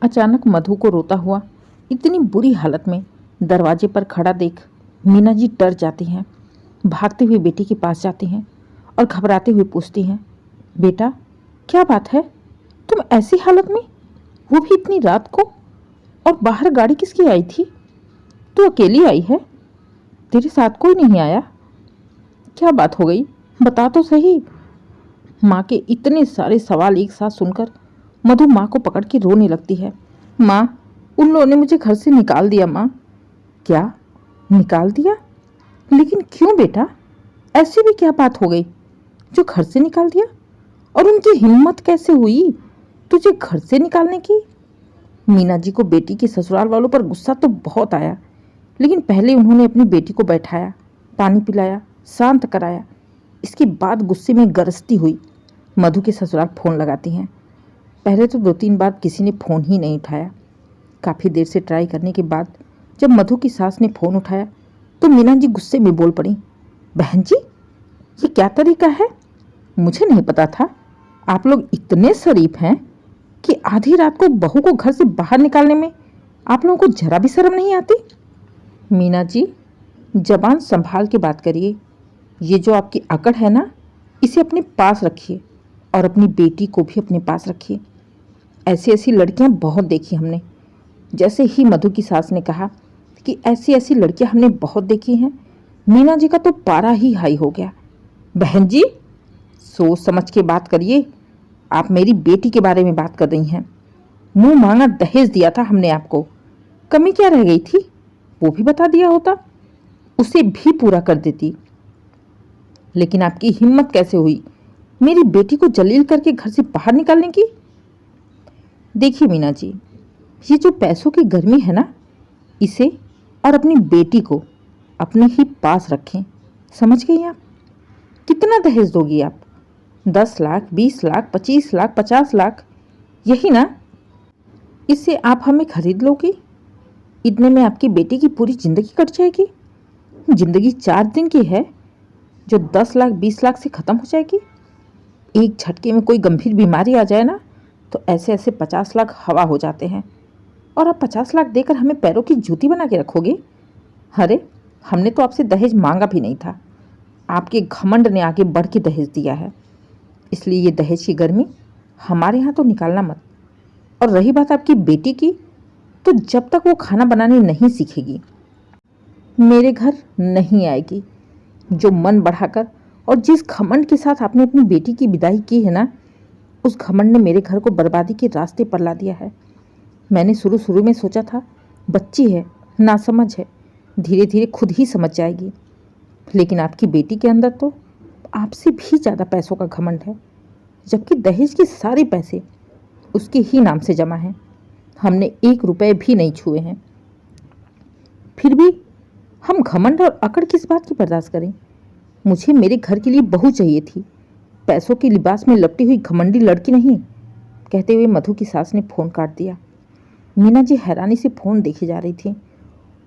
अचानक मधु को रोता हुआ इतनी बुरी हालत में दरवाजे पर खड़ा देख मीना जी डर जाती हैं। भागते हुए बेटी के पास जाती हैं और घबराते हुए पूछती हैं, बेटा क्या बात है, तुम ऐसी हालत में, वो भी इतनी रात को, और बाहर गाड़ी किसकी आई थी? तू अकेली आई है, तेरे साथ कोई नहीं आया? क्या बात हो गई, बता तो सही। माँ के इतने सारे सवाल एक साथ सुनकर मधु माँ को पकड़ के रोने लगती है। माँ, उन लोगों ने मुझे घर से निकाल दिया माँ। क्या निकाल दिया? लेकिन क्यों बेटा, ऐसी भी क्या बात हो गई जो घर से निकाल दिया? और उनकी हिम्मत कैसे हुई तुझे घर से निकालने की? मीना जी को बेटी के ससुराल वालों पर गुस्सा तो बहुत आया, लेकिन पहले उन्होंने अपनी बेटी को बैठाया, पानी पिलाया, शांत कराया। इसके बाद गुस्से में गरजती हुई मधु के ससुराल फ़ोन लगाती हैं। पहले तो 2-3 बार किसी ने फ़ोन ही नहीं उठाया। काफ़ी देर से ट्राई करने के बाद जब मधु की सास ने फ़ोन उठाया तो मीना जी गुस्से में बोल पड़ी, बहन जी ये क्या तरीका है? मुझे नहीं पता था आप लोग इतने शरीफ हैं कि आधी रात को बहू को घर से बाहर निकालने में आप लोगों को जरा भी शर्म नहीं आती। मीना जी जबान संभाल के बात करिए। ये जो आपकी अकड़ है ना, इसे अपने पास रखिए और अपनी बेटी को भी अपने पास रखिए। ऐसी ऐसी लड़कियां बहुत देखी हमने। जैसे ही मधु की सास ने कहा कि ऐसी ऐसी लड़कियां हमने बहुत देखी हैं, मीना जी का तो पारा ही हाई हो गया। बहन जी सोच समझ के बात करिए, आप मेरी बेटी के बारे में बात कर रही हैं। मुंह मांगा दहेज दिया था हमने आपको, कमी क्या रह गई थी? वो भी बता दिया होता, उसे भी पूरा कर देती। लेकिन आपकी हिम्मत कैसे हुई मेरी बेटी को जलील करके घर से बाहर निकालने की? देखिए मीना जी, ये जो पैसों की गर्मी है ना, इसे और अपनी बेटी को अपने ही पास रखें। समझ गई आप? कितना दहेज दोगी आप? 10 लाख, 20 लाख, 25 लाख, 50 लाख, यही ना? इससे आप हमें खरीद लोगी? इतने में आपकी बेटी की पूरी जिंदगी कट जाएगी। जिंदगी 4 दिन की है जो 10 लाख 20 लाख से ख़त्म हो जाएगी। एक झटके में कोई गंभीर बीमारी आ जाए ना, तो ऐसे ऐसे 50 लाख हवा हो जाते हैं, और आप 50 लाख देकर हमें पैरों की जूती बना के रखोगे? अरे हमने तो आपसे दहेज मांगा भी नहीं था, आपके घमंड ने आगे बढ़ के दहेज दिया है। इसलिए ये दहेज की गर्मी हमारे यहाँ तो निकालना मत। और रही बात आपकी बेटी की, तो जब तक वो खाना बनाने नहीं सीखेगी मेरे घर नहीं आएगी। जो मन बढ़ाकर और जिस घमंड के साथ आपने अपनी बेटी की विदाई की है ना, उस घमंड ने मेरे घर को बर्बादी के रास्ते पर ला दिया है। मैंने शुरू शुरू में सोचा था बच्ची है, नासमझ है, धीरे धीरे खुद ही समझ जाएगी। लेकिन आपकी बेटी के अंदर तो आपसे भी ज़्यादा पैसों का घमंड है, जबकि दहेज के सारे पैसे उसके ही नाम से जमा हैं। हमने 1 रुपये भी नहीं छुए हैं। फिर भी हम घमंड और अकड़ किस बात की बर्दाश्त करें? मुझे मेरे घर के लिए बहू चाहिए थी, पैसों के लिबास में लपटी हुई घमंडी लड़की नहीं। कहते हुए मधु की सास ने फ़ोन काट दिया। मीना जी हैरानी से फ़ोन देखे जा रही थी।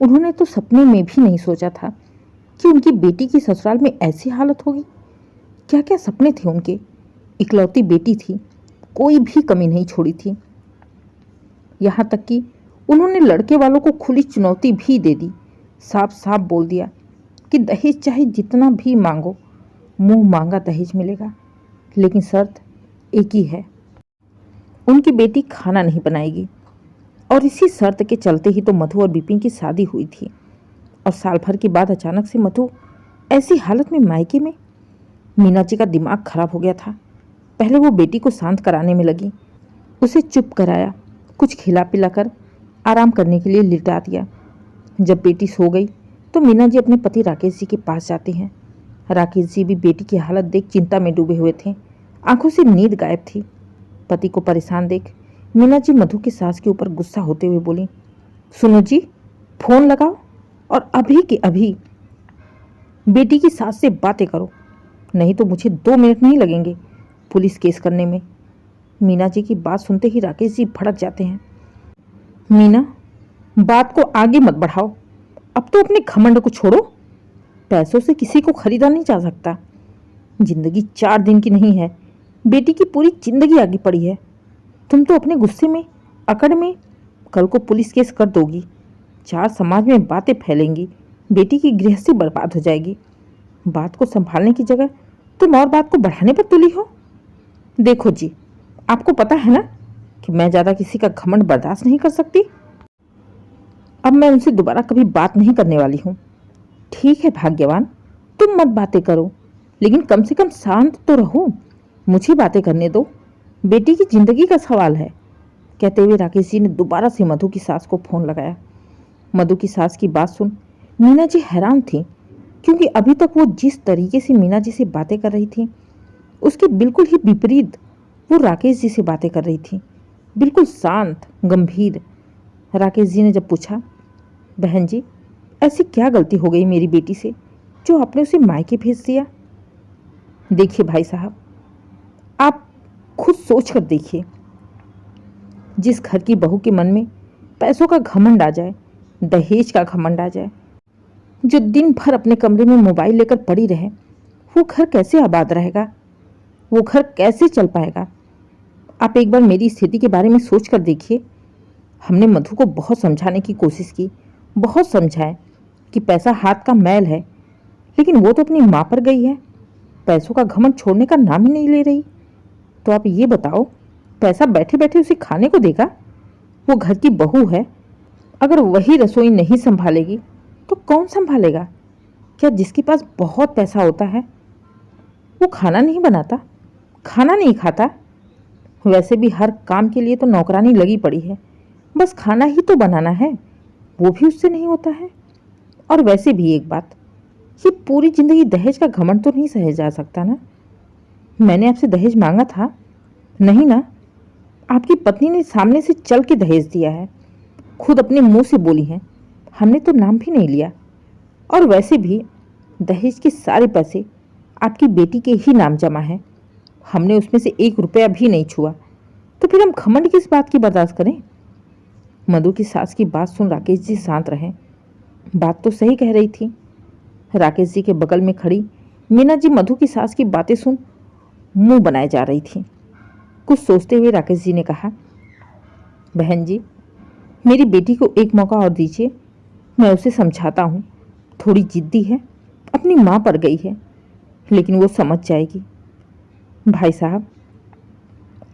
उन्होंने तो सपने में भी नहीं सोचा था कि उनकी बेटी की ससुराल में ऐसी हालत होगी। क्या क्या सपने थे उनके। इकलौती बेटी थी, कोई भी कमी नहीं छोड़ी थी। यहाँ तक कि उन्होंने लड़के वालों को खुली चुनौती भी दे दी। साफ साफ बोल दिया कि दहेज चाहे जितना भी मांगो, मुंह मांगा दहेज मिलेगा, लेकिन शर्त एक ही है, उनकी बेटी खाना नहीं बनाएगी। और इसी शर्त के चलते ही तो मधु और विपिन की शादी हुई थी। और साल भर के बाद अचानक से मधु ऐसी हालत में मायके में। मीना जी का दिमाग खराब हो गया था। पहले वो बेटी को शांत कराने में लगी, उसे चुप कराया, कुछ खिला पिला कर आराम करने के लिए लिटा दिया। जब बेटी सो गई तो मीना जी अपने पति राकेश जी के पास जाते हैं। राकेश जी भी बेटी की हालत देख चिंता में डूबे हुए थे, आंखों से नींद गायब थी। पति को परेशान देख मीना जी मधु की सास के ऊपर गुस्सा होते हुए बोली, सुनो जी, फ़ोन लगाओ और अभी के अभी बेटी की सास से बातें करो, नहीं तो मुझे 2 मिनट नहीं लगेंगे पुलिस केस करने में। मीना जी की बात सुनते ही राकेश जी भड़क जाते हैं। मीना, बात को आगे मत बढ़ाओ, अब तो अपने घमंड को छोड़ो। पैसों से किसी को खरीदा नहीं जा सकता। जिंदगी 4 दिन की नहीं है, बेटी की पूरी जिंदगी आगे पड़ी है। तुम तो अपने गुस्से में अकड़ में कल को पुलिस केस कर दोगी, 4 समाज में बातें फैलेंगी, बेटी की गृहस्थी बर्बाद हो जाएगी। बात को संभालने की जगह तुम और बात को बढ़ाने पर तुली हो। देखो जी, आपको पता है ना कि मैं ज़्यादा किसी का घमंड बर्दाश्त नहीं कर सकती। अब मैं उनसे दोबारा कभी बात नहीं करने वाली हूँ। ठीक है भाग्यवान, तुम मत बातें करो, लेकिन कम से कम शांत तो रहो, मुझे बातें करने दो, बेटी की जिंदगी का सवाल है। कहते हुए राकेश जी ने दोबारा से मधु की सास को फोन लगाया। मधु की सास की बात सुन मीना जी हैरान थी, क्योंकि अभी तक वो जिस तरीके से मीना जी से बातें कर रही थी उसके बिल्कुल ही विपरीत वो राकेश जी से बातें कर रही थी, बिल्कुल शांत गंभीर। राकेश जी ने जब पूछा, बहन जी ऐसी क्या गलती हो गई मेरी बेटी से जो आपने उसे मायके भेज दिया? देखिए भाई साहब, आप खुद सोच कर देखिए, जिस घर की बहू के मन में पैसों का घमंड आ जाए, दहेज का घमंड आ जाए, जो दिन भर अपने कमरे में मोबाइल लेकर पड़ी रहे, वो घर कैसे आबाद रहेगा? वो घर कैसे चल पाएगा? आप एक बार मेरी स्थिति के बारे में सोच कर देखिए। हमने मधु को बहुत समझाने की कोशिश की, बहुत समझाए कि पैसा हाथ का मैल है, लेकिन वो तो अपनी माँ पर गई है, पैसों का घमंड छोड़ने का नाम ही नहीं ले रही। तो आप ये बताओ, पैसा बैठे बैठे उसे खाने को देगा? वो घर की बहू है, अगर वही रसोई नहीं संभालेगी तो कौन संभालेगा? क्या जिसके पास बहुत पैसा होता है वो खाना नहीं बनाता, खाना नहीं खाता? वैसे भी हर काम के लिए तो नौकरानी लगी पड़ी है, बस खाना ही तो बनाना है, वो भी उससे नहीं होता है। और वैसे भी एक बात, ये पूरी जिंदगी दहेज का घमंड तो नहीं सहे जा सकता ना। मैंने आपसे दहेज मांगा था? नहीं ना, आपकी पत्नी ने सामने से चल के दहेज दिया है, खुद अपने मुंह से बोली हैं, हमने तो नाम भी नहीं लिया। और वैसे भी दहेज के सारे पैसे आपकी बेटी के ही नाम जमा है, हमने उसमें से 1 रुपया भी नहीं छुआ, तो फिर हम घमंड किस बात की बर्दाश्त करें? मधु की सास की बात सुन राकेश जी शांत रहे। बात तो सही कह रही थी। राकेश जी के बगल में खड़ी मीना जी मधु की सास की बातें सुन मुंह बनाए जा रही थी। कुछ सोचते हुए राकेश जी ने कहा, बहन जी मेरी बेटी को एक मौका और दीजिए, मैं उसे समझाता हूँ, थोड़ी जिद्दी है, अपनी माँ पर गई है, लेकिन वो समझ जाएगी। भाई साहब,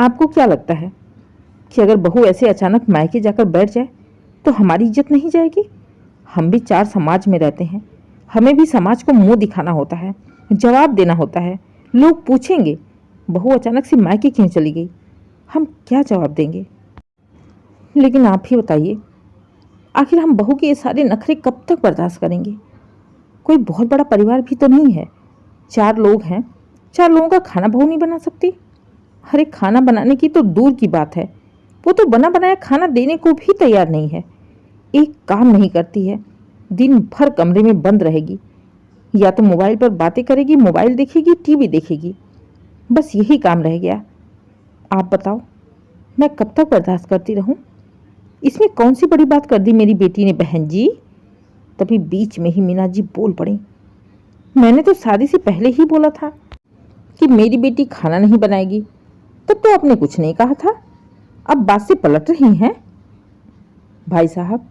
आपको क्या लगता है कि अगर बहू ऐसे अचानक मायके जाकर बैठ जाए तो हमारी इज्जत नहीं जाएगी? हम भी 4 समाज में रहते हैं, हमें भी समाज को मुंह दिखाना होता है, जवाब देना होता है। लोग पूछेंगे बहू अचानक से मायके क्यों चली गई, हम क्या जवाब देंगे? लेकिन आप ही बताइए, आखिर हम बहू के ये सारे नखरे कब तक बर्दाश्त करेंगे? कोई बहुत बड़ा परिवार भी तो नहीं है, 4 लोग हैं, 4 लोगों का खाना बहू नहीं बना सकती? अरे खाना बनाने की तो दूर की बात है, वो तो बना बनाया खाना देने को भी तैयार नहीं है। एक काम नहीं करती है, दिन भर कमरे में बंद रहेगी, या तो मोबाइल पर बातें करेगी, मोबाइल देखेगी, टीवी देखेगी, बस यही काम रह गया। आप बताओ मैं कब तक बर्दाश्त करती रहूं? इसमें कौन सी बड़ी बात कर दी मेरी बेटी ने बहन जी? तभी बीच में ही मीना जी बोल पड़ी, मैंने तो शादी से पहले ही बोला था कि मेरी बेटी खाना नहीं बनाएगी, तब तो आपने कुछ नहीं कहा था, अब बात से पलट रही हैं। भाई साहब,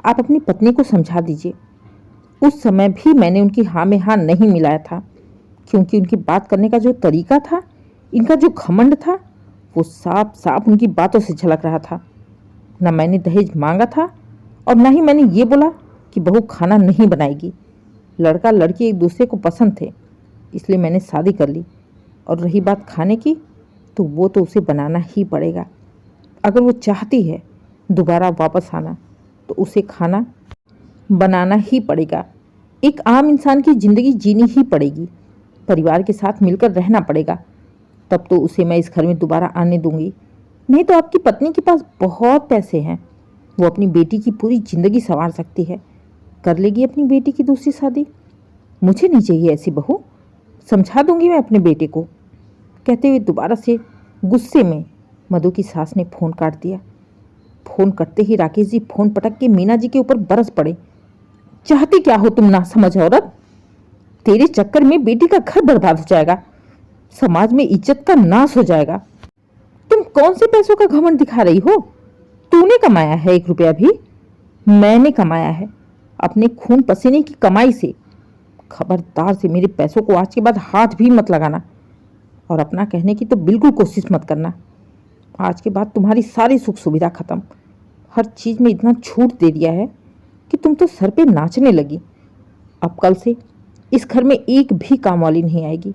आप अपनी पत्नी को समझा दीजिए, उस समय भी मैंने उनकी हाँ में हाँ नहीं मिलाया था, क्योंकि उनकी बात करने का जो तरीका था, इनका जो घमंड था, वो साफ साफ उनकी बातों से झलक रहा था। ना मैंने दहेज मांगा था और ना ही मैंने ये बोला कि बहू खाना नहीं बनाएगी। लड़का लड़की एक दूसरे को पसंद थे, इसलिए मैंने शादी कर ली। और रही बात खाने की, तो वो तो उसे बनाना ही पड़ेगा। अगर वो चाहती है दोबारा वापस आना, तो उसे खाना बनाना ही पड़ेगा। एक आम इंसान की ज़िंदगी जीनी ही पड़ेगी, परिवार के साथ मिलकर रहना पड़ेगा, तब तो उसे मैं इस घर में दोबारा आने दूंगी। नहीं तो आपकी पत्नी के पास बहुत पैसे हैं, वो अपनी बेटी की पूरी ज़िंदगी संवार सकती है, कर लेगी अपनी बेटी की दूसरी शादी। मुझे नहीं चाहिए ऐसी बहू, समझा दूंगी मैं अपने बेटे को। कहते हुए दोबारा से गुस्से में मधु की सास ने फ़ोन काट दिया। फ़ोन कटते ही राकेश जी फ़ोन पटक के मीना जी के ऊपर बरस पड़े। चाहती क्या हो तुम ना समझ औरत? तेरे चक्कर में बेटी का घर बर्बाद हो जाएगा, समाज में इज्जत का नाश हो जाएगा। तुम कौन से पैसों का घमंड दिखा रही हो? तूने कमाया है 1 रुपया भी? मैंने कमाया है अपने खून पसीने की कमाई से। खबरदार से मेरे पैसों को आज के बाद हाथ भी मत लगाना, और अपना कहने की तो बिल्कुल कोशिश मत करना। आज के बाद तुम्हारी सारी सुख सुविधा खत्म। हर चीज़ में इतना छूट दे दिया है कि तुम तो सर पे नाचने लगी। अब कल से इस घर में एक भी काम वाली नहीं आएगी।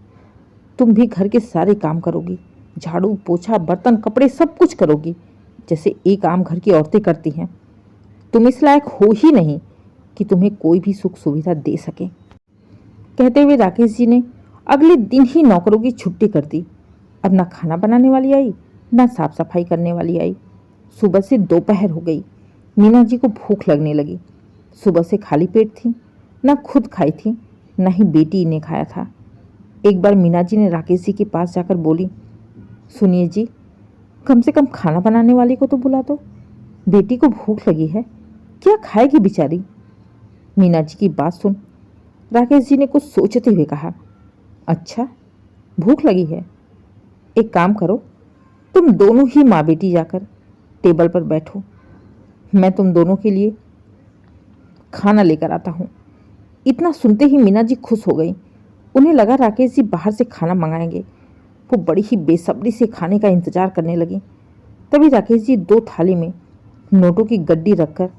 तुम भी घर के सारे काम करोगी, झाड़ू पोछा बर्तन कपड़े सब कुछ करोगी, जैसे एक आम घर की औरतें करती हैं। तुम इस लायक हो ही नहीं कि तुम्हें कोई भी सुख सुविधा दे सके। कहते हुए राकेश जी ने अगले दिन ही नौकरों की छुट्टी कर दी। अब ना खाना बनाने वाली आई, ना साफ सफाई करने वाली आई। सुबह से दोपहर हो गई। मीना जी को भूख लगने लगी। सुबह से खाली पेट थी, ना खुद खाई थी, ना ही बेटी ने खाया था। एक बार मीना जी ने राकेश जी के पास जाकर बोली, सुनिए जी, कम से कम खाना बनाने वाली को तो बुला दो। बेटी को भूख लगी है, क्या खाएगी बेचारी। मीना जी की बात सुन राकेश जी ने कुछ सोचते हुए कहा, अच्छा भूख लगी है, एक काम करो, तुम दोनों ही माँ बेटी जाकर टेबल पर बैठो, मैं तुम दोनों के लिए खाना लेकर आता हूँ। इतना सुनते ही मीना जी खुश हो गई। उन्हें लगा राकेश जी बाहर से खाना मंगाएंगे। वो बड़ी ही बेसब्री से खाने का इंतजार करने लगी। तभी राकेश जी 2 थाली में नोटों की गड्डी रखकर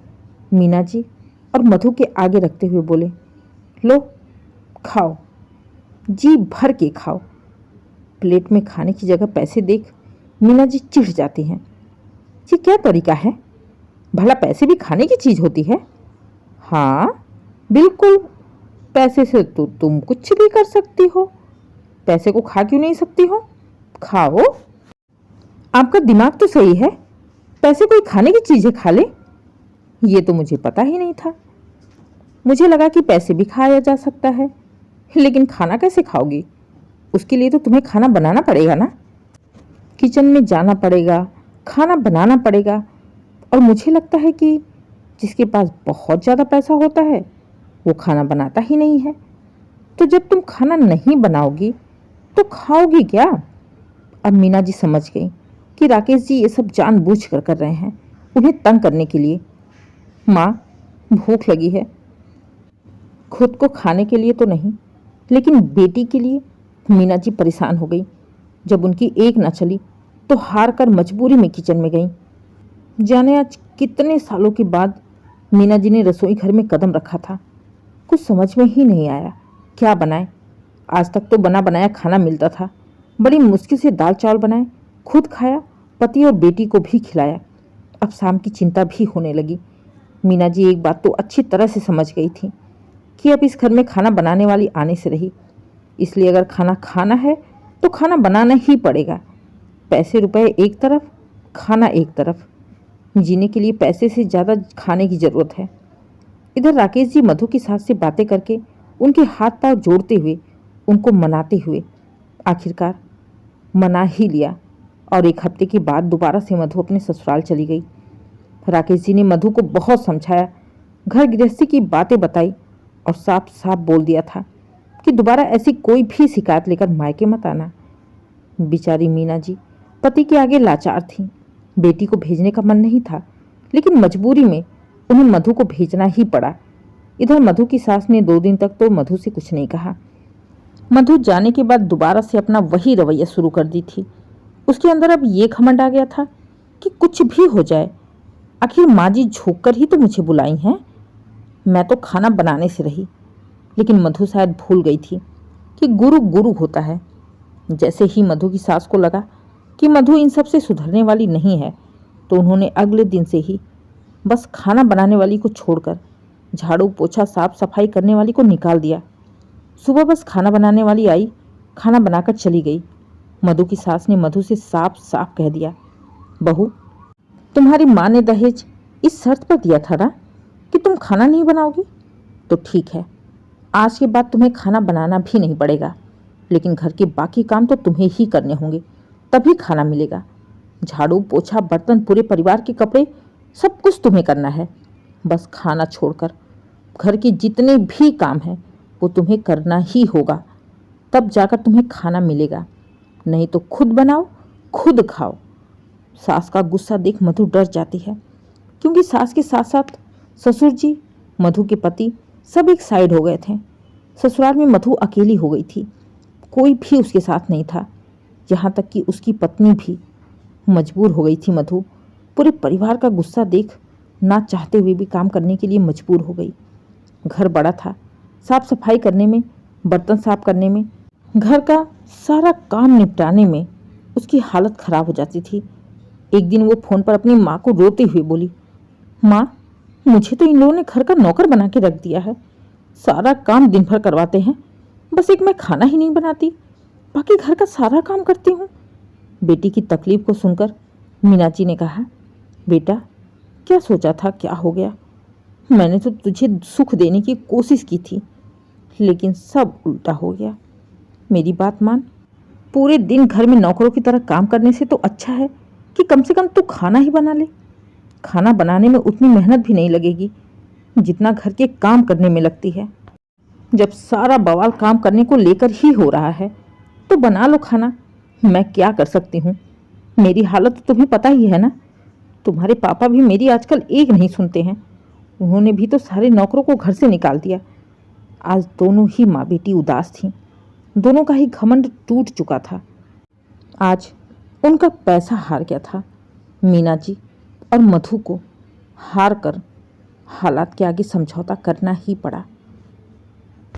मीना जी और मधु के आगे रखते हुए बोले, लो खाओ, जी भर के खाओ। प्लेट में खाने की जगह पैसे देख मीना जी चिढ़ जाती हैं। ये क्या तरीका है? भला पैसे भी खाने की चीज़ होती है? हाँ बिल्कुल, पैसे से तो तुम कुछ भी कर सकती हो। पैसे को खा क्यों नहीं सकती हो? खाओ। आपका दिमाग तो सही है, पैसे कोई खाने की चीज़ें खा ले, ये तो मुझे पता ही नहीं था। मुझे लगा कि पैसे भी खाया जा सकता है, लेकिन खाना कैसे खाओगी? उसके लिए तो तुम्हें खाना बनाना पड़ेगा ना। किचन में जाना पड़ेगा, खाना बनाना पड़ेगा, और मुझे लगता है कि जिसके पास बहुत ज़्यादा पैसा होता है वो खाना बनाता ही नहीं है। तो जब तुम खाना नहीं बनाओगी तो खाओगी क्या? अब मीना जी समझ गई कि राकेश जी ये सब जानबूझकर कर रहे हैं, उन्हें तंग करने के लिए। माँ, भूख लगी है, खुद को खाने के लिए तो नहीं, लेकिन बेटी के लिए। मीना जी परेशान हो गई। जब उनकी एक न चली तो हार कर मजबूरी में किचन में गई। जाने आज कितने सालों के बाद मीना जी ने रसोई घर में कदम रखा था। कुछ समझ में ही नहीं आया क्या बनाए। आज तक तो बना बनाया खाना मिलता था। बड़ी मुश्किल से दाल चावल बनाए, खुद खाया, पति और बेटी को भी खिलाया। अब शाम की चिंता भी होने लगी। मीना जी एक बात तो अच्छी तरह से समझ गई थी कि अब इस घर में खाना बनाने वाली आने से रही, इसलिए अगर खाना खाना है तो खाना बनाना ही पड़ेगा। पैसे रुपए एक तरफ, खाना एक तरफ। जीने के लिए पैसे से ज़्यादा खाने की ज़रूरत है। इधर राकेश जी मधु की सास से बातें करके, उनके हाथ पांव जोड़ते हुए, उनको मनाते हुए आखिरकार मना ही लिया, और 1 हफ्ते के बाद दोबारा से मधु अपने ससुराल चली गई। राकेश जी ने मधु को बहुत समझाया, घर गृहस्थी की बातें बताई और साफ साफ बोल दिया था कि दोबारा ऐसी कोई भी शिकायत लेकर मायके मत आना। बेचारी मीना जी पति के आगे लाचार थी। बेटी को भेजने का मन नहीं था, लेकिन मजबूरी में उन्हें मधु को भेजना ही पड़ा। इधर मधु की सास ने 2 दिन तक तो मधु से कुछ नहीं कहा। मधु जाने के बाद दोबारा से अपना वही रवैया शुरू कर दी थी। उसके अंदर अब ये घमंड आ गया था कि कुछ भी हो जाए, आखिर माँ जी झोंक कर ही तो मुझे बुलाई हैं। मैं तो खाना बनाने से रही, लेकिन मधु शायद भूल गई थी कि गुरु गुरु होता है। जैसे ही मधु की सास को लगा कि मधु इन सब से सुधरने वाली नहीं है, तो उन्होंने अगले दिन से ही बस खाना बनाने वाली को छोड़कर झाड़ू पोछा साफ सफाई करने वाली को निकाल दिया। सुबह बस खाना बनाने वाली आई, खाना बनाकर चली गई। मधु की सास ने मधु से साफ साफ कह दिया, बहू, तुम्हारी माँ ने दहेज इस शर्त पर दिया था ना कि तुम खाना नहीं बनाओगी, तो ठीक है, आज के बाद तुम्हें खाना बनाना भी नहीं पड़ेगा, लेकिन घर के बाकी काम तो तुम्हें ही करने होंगे, तभी खाना मिलेगा। झाड़ू पोछा बर्तन पूरे परिवार के कपड़े सब कुछ तुम्हें करना है। बस खाना छोड़कर घर के जितने भी काम हैं वो तुम्हें करना ही होगा, तब जाकर तुम्हें खाना मिलेगा, नहीं तो खुद बनाओ खुद खाओ। सास का गुस्सा देख मधु डर जाती है। क्योंकि सास के साथ साथ ससुर जी, मधु के पति सब एक साइड हो गए थे। ससुराल में मधु अकेली हो गई थी, कोई भी उसके साथ नहीं था। यहाँ तक कि उसकी पत्नी भी मजबूर हो गई थी। मधु पूरे परिवार का गुस्सा देख ना चाहते हुए भी काम करने के लिए मजबूर हो गई। घर बड़ा था, साफ सफाई करने में, बर्तन साफ करने में, घर का सारा काम निपटाने में उसकी हालत खराब हो जाती थी। एक दिन वो फोन पर अपनी माँ को रोते हुए बोली, माँ, मुझे तो इन लोगों ने घर का नौकर बना के रख दिया है। सारा काम दिन भर करवाते हैं, बस एक मैं खाना ही नहीं बनाती, बाकी घर का सारा काम करती हूँ। बेटी की तकलीफ को सुनकर मीनाजी ने कहा, बेटा, क्या सोचा था, क्या हो गया? मैंने तो तुझे सुख देने की कोशिश की थी, लेकिन सब उल्टा हो गया। मेरी बात मान, पूरे दिन घर में नौकरों की तरह काम करने से तो अच्छा है कि कम से कम तू खाना ही बना ले। खाना बनाने में उतनी मेहनत भी नहीं लगेगी जितना घर के काम करने में लगती है। जब सारा बवाल काम करने को लेकर ही हो रहा है तो बना लो खाना। मैं क्या कर सकती हूँ? मेरी हालत तो तुम्हें पता ही है ना। तुम्हारे पापा भी मेरी आजकल एक नहीं सुनते हैं। उन्होंने भी तो सारे नौकरों को घर से निकाल दिया। आज दोनों ही माँ बेटी उदास थीं। दोनों का ही घमंड टूट चुका था। आज उनका पैसा हार गया था। मीना जी और मधु को हार कर हालात के आगे समझौता करना ही पड़ा।